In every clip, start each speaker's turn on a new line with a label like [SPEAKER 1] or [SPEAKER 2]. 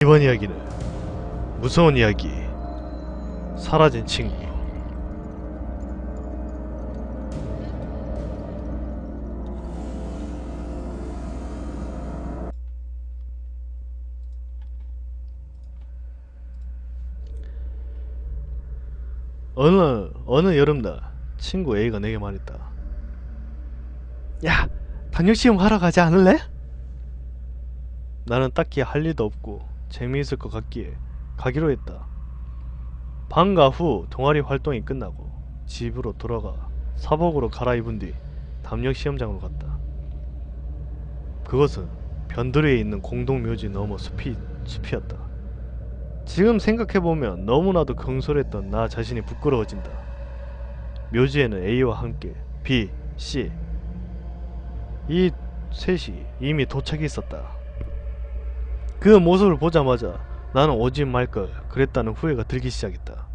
[SPEAKER 1] 이번 이야기는 무서운 이야기, 사라진 친구. 어느 여름날 친구 A가 내게 말했다. 야, 단육시험 하러 가지 않을래? 나는 딱히 할 일도 없고 재미있을 것 같기에 가기로 했다. 방과 후 동아리 활동이 끝나고 집으로 돌아가 사복으로 갈아입은 뒤 담력시험장으로 갔다. 그것은 변두리에 있는 공동묘지 너머 숲이었다. 지금 생각해보면 너무나도 경솔했던 나 자신이 부끄러워진다. 묘지에는 A와 함께 B, C 이 셋이 이미 도착해 있었다. 그 모습을 보자마자 나는 오지 말걸 그랬다는 후회가 들기 시작했다.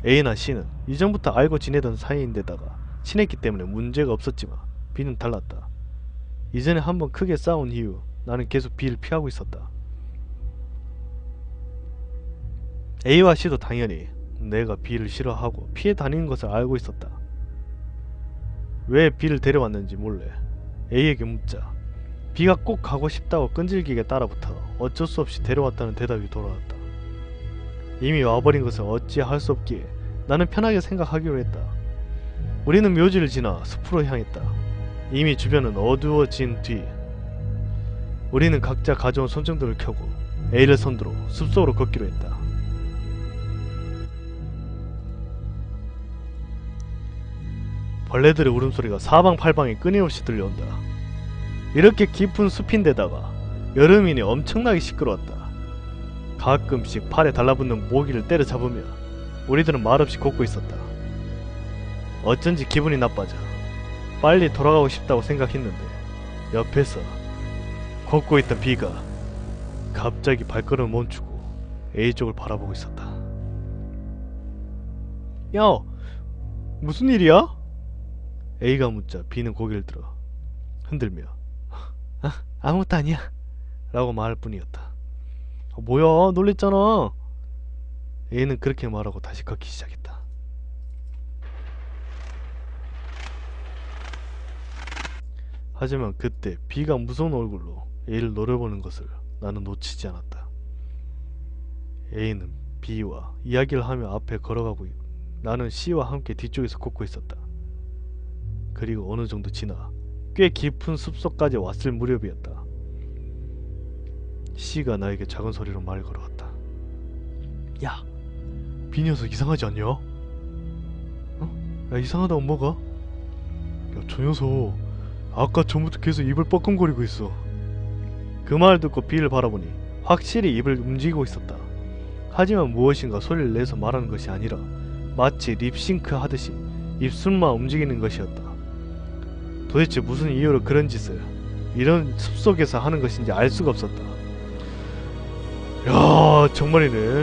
[SPEAKER 1] A나 C는 이전부터 알고 지내던 사이인데다가 친했기 때문에 문제가 없었지만 B는 달랐다. 이전에 한번 크게 싸운 이후 나는 계속 B를 피하고 있었다. A와 C도 당연히 내가 B를 싫어하고 피해 다니는 것을 알고 있었다. 왜 B를 데려왔는지 몰래 A에게 묻자 B가 꼭 가고 싶다고 끈질기게 따라붙어 어쩔 수 없이 데려왔다는 대답이 돌아왔다. 이미 와버린 것을 어찌할 수 없기에 나는 편하게 생각하기로 했다. 우리는 묘지를 지나 숲으로 향했다. 이미 주변은 어두워진 뒤 우리는 각자 가져온 손전등을 켜고 A를 선두로 숲속으로 걷기로 했다. 벌레들의 울음소리가 사방팔방에 끊임없이 들려온다. 이렇게 깊은 숲인데다가 여름이니 엄청나게 시끄러웠다. 가끔씩 팔에 달라붙는 모기를 때려잡으며 우리들은 말없이 걷고 있었다. 어쩐지 기분이 나빠져 빨리 돌아가고 싶다고 생각했는데 옆에서 걷고 있던 B가 갑자기 발걸음을 멈추고 A 쪽을 바라보고 있었다. 야, 무슨 일이야? A가 묻자 B는 고개를 들어 흔들며 아무것도 아니야 라고 말할 뿐이었다. 뭐야, 놀랬잖아. A는 그렇게 말하고 다시 걷기 시작했다. 하지만 그때 B가 무서운 얼굴로 A를 노려보는 것을 나는 놓치지 않았다. A는 B와 이야기를 하며 앞에 걸어가고 있고 나는 C와 함께 뒤쪽에서 걷고 있었다. 그리고 어느 정도 지나 꽤 깊은 숲속까지 왔을 무렵이었다. C가 나에게 작은 소리로 말을 걸어왔다. 야, B 녀석 이상하지 않냐? 어? 야, 이상하다고 뭐가? 야, 저 녀석 아까 전부터 계속 입을 뻐끔거리고 있어. 그 말을 듣고 B를 바라보니 확실히 입을 움직이고 있었다. 하지만 무엇인가 소리를 내서 말하는 것이 아니라 마치 립싱크 하듯이 입술만 움직이는 것이었다. 도대체 무슨 이유로 그런 짓을 이런 숲속에서 하는 것인지 알 수가 없었다. 야, 정말이네.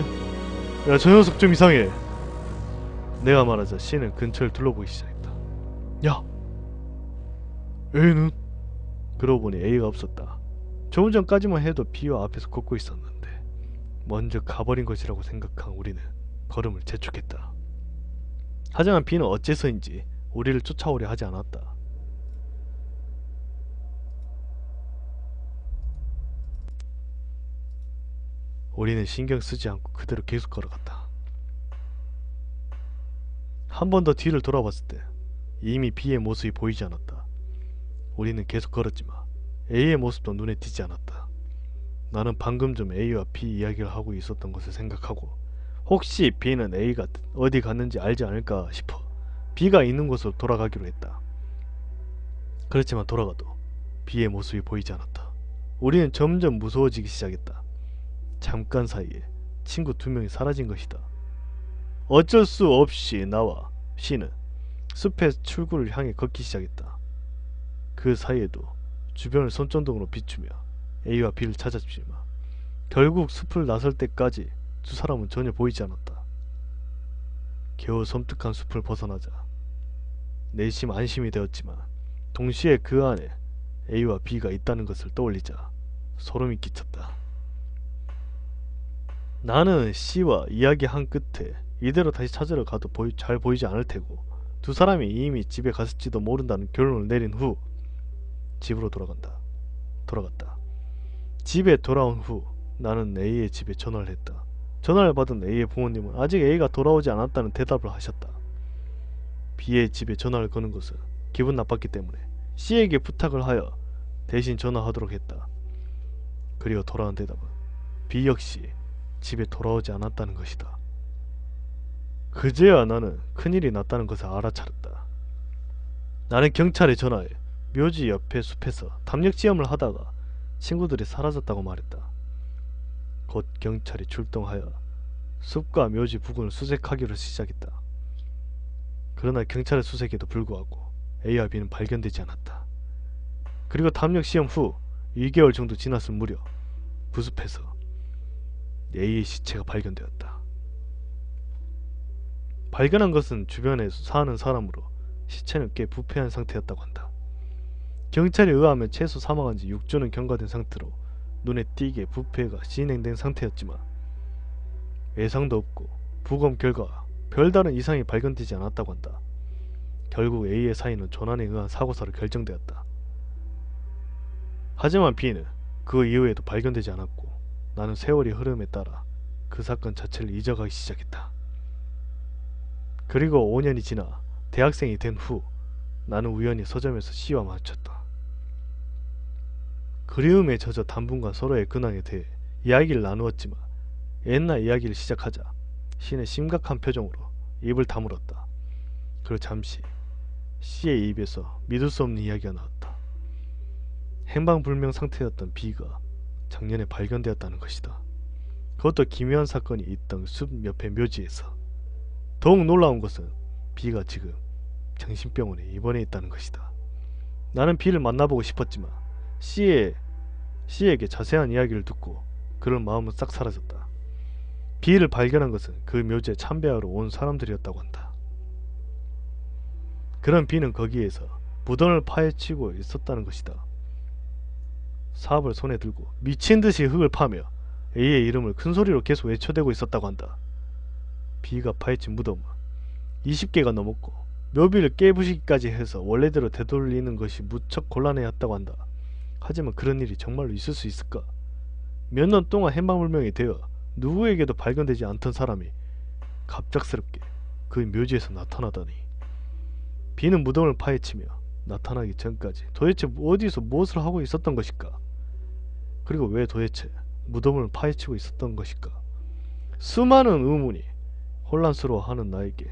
[SPEAKER 1] 야, 저 녀석 좀 이상해. 내가 말하자 C는 근처를 둘러보기 시작했다. 야, A는? 그러고 보니 A가 없었다. 조금 전까지만 해도 B와 앞에서 걷고 있었는데 먼저 가버린 것이라고 생각한 우리는 걸음을 재촉했다. 하지만 B는 어째서인지 우리를 쫓아오려 하지 않았다. 우리는 신경 쓰지 않고 그대로 계속 걸어갔다. 한 번 더 뒤를 돌아봤을 때 이미 B의 모습이 보이지 않았다. 우리는 계속 걸었지만 A의 모습도 눈에 띄지 않았다. 나는 방금 좀 A와 B 이야기를 하고 있었던 것을 생각하고 혹시 B는 A가 어디 갔는지 알지 않을까 싶어 B가 있는 곳으로 돌아가기로 했다. 그렇지만 돌아가도 B의 모습이 보이지 않았다. 우리는 점점 무서워지기 시작했다. 잠깐 사이에 친구 2명이 사라진 것이다. 어쩔 수 없이 나와 C는 숲의 출구를 향해 걷기 시작했다. 그 사이에도 주변을 손전등으로 비추며 A와 B를 찾았지만 결국 숲을 나설 때까지 두 사람은 전혀 보이지 않았다. 겨우 섬뜩한 숲을 벗어나자 내심 안심이 되었지만 동시에 그 안에 A와 B가 있다는 것을 떠올리자 소름이 끼쳤다. 나는 C와 이야기한 끝에 이대로 다시 찾으러 가도 잘 보이지 않을 테고 두 사람이 이미 집에 갔을지도 모른다는 결론을 내린 후 집으로 돌아갔다. 집에 돌아온 후 나는 A의 집에 전화를 했다. 전화를 받은 A의 부모님은 아직 A가 돌아오지 않았다는 대답을 하셨다. B의 집에 전화를 거는 것은 기분 나빴기 때문에 C에게 부탁을 하여 대신 전화하도록 했다. 그리고 돌아온 대답은 B 역시 집에 돌아오지 않았다는 것이다. 그제야 나는 큰일이 났다는 것을 알아차렸다. 나는 경찰에 전화해 묘지 옆에 숲에서 담력 시험을 하다가 친구들이 사라졌다고 말했다. 곧 경찰이 출동하여 숲과 묘지 부근을 수색하기로 시작했다. 그러나 경찰의 수색에도 불구하고 A와 B는 발견되지 않았다. 그리고 담력 시험 후 2개월 정도 지났을 무렵 그 숲에서 A의 시체가 발견되었다. 발견한 것은 주변에 사는 사람으로 시체는 꽤 부패한 상태였다고 한다. 경찰에 의하면 최소 사망한 지 6주는 경과된 상태로 눈에 띄게 부패가 진행된 상태였지만 외상도 없고 부검 결과 별다른 이상이 발견되지 않았다고 한다. 결국 A의 사인은 조난에 의한 사고사로 결정되었다. 하지만 B는 그 이후에도 발견되지 않았고 나는 세월이 흐름에 따라 그 사건 자체를 잊어가기 시작했다. 그리고 5년이 지나 대학생이 된 후 나는 우연히 서점에서 C와 마주쳤다. 그리움에 젖어 당분간 서로의 근황에 대해 이야기를 나누었지만 옛날 이야기를 시작하자 C는 심각한 표정으로 입을 다물었다. 그리고 잠시 C의 입에서 믿을 수 없는 이야기가 나왔다. 행방불명 상태였던 B가 작년에 발견되었다는 것이다. 그것도 기묘한 사건이 있던 숲 옆의 묘지에서. 더욱 놀라운 것은 B가 지금 정신병원에 입원해 있다는 것이다. 나는 B를 만나보고 싶었지만 C에게 자세한 이야기를 듣고 그런 마음은 싹 사라졌다. B를 발견한 것은 그 묘지에 참배하러 온 사람들이었다고 한다. 그런 B는 거기에서 무덤을 파헤치고 있었다는 것이다. 사업을 손에 들고 미친듯이 흙을 파며 A의 이름을 큰소리로 계속 외쳐대고 있었다고 한다. B가 파헤친 무덤은 20개가 넘었고 묘비를 깨부시기까지 해서 원래대로 되돌리는 것이 무척 곤란해했다고 한다. 하지만 그런 일이 정말로 있을 수 있을까? 몇 년 동안 행방불명이 되어 누구에게도 발견되지 않던 사람이 갑작스럽게 그 묘지에서 나타나다니. B는 무덤을 파헤치며 나타나기 전까지 도대체 어디서 무엇을 하고 있었던 것일까? 그리고 왜 도대체 무덤을 파헤치고 있었던 것일까? 수많은 의문이 혼란스러워하는 나에게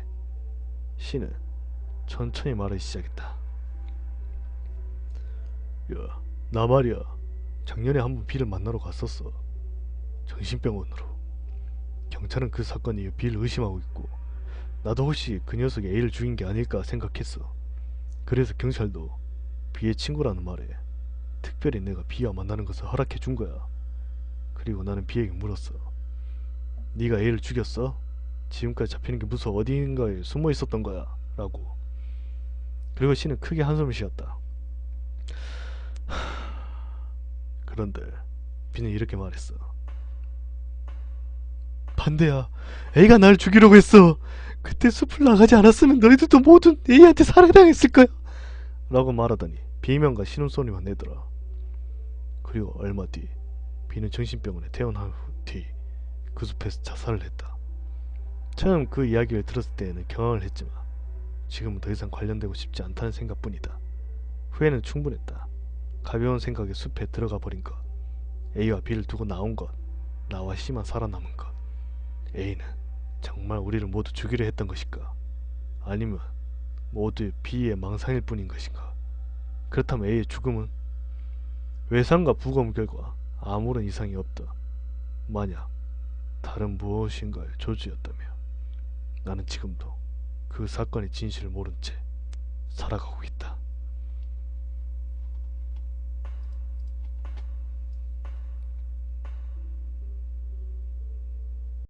[SPEAKER 1] C는 천천히 말하기 시작했다. 야, 나 말이야. 작년에 한번 B를 만나러 갔었어. 정신병원으로. 경찰은 그 사건 이후 B를 의심하고 있고 나도 혹시 그 녀석이 A를 죽인 게 아닐까 생각했어. 그래서 경찰도 B의 친구라는 말에 특별히 내가 B와 만나는 것을 허락해 준 거야. 그리고 나는 B에게 물었어. 네가 A를 죽였어? 지금까지 잡히는 게 무서워 어딘가에 숨어 있었던 거야 라고. 그리고 C는 크게 한숨을 쉬었다. 그런데 B는 이렇게 말했어. 반대야. A가 날 죽이려고 했어. 그때 숲을 나가지 않았으면 너희들도 모두 A한테 살해당했을 거야 라고 말하더니 비명과 신음소리만 내더라. 그리고 얼마 뒤 B는 정신병원에 퇴원한 뒤 그 숲에서 자살을 했다. 처음 그 이야기를 들었을 때에는 경악을 했지만 지금은 더 이상 관련되고 싶지 않다는 생각뿐이다. 후회는 충분했다. 가벼운 생각에 숲에 들어가 버린 것, A와 B를 두고 나온 것, 나와 C만 살아남은 것. A는 정말 우리를 모두 죽이려 했던 것일까? 아니면 모두 B의 망상일 뿐인 것인가? 그렇다면 A의 죽음은? 외상과 부검 결과 아무런 이상이 없다. 만약 다른 무엇인가의 조주였다며 나는 지금도 그 사건의 진실을 모른 채 살아가고 있다.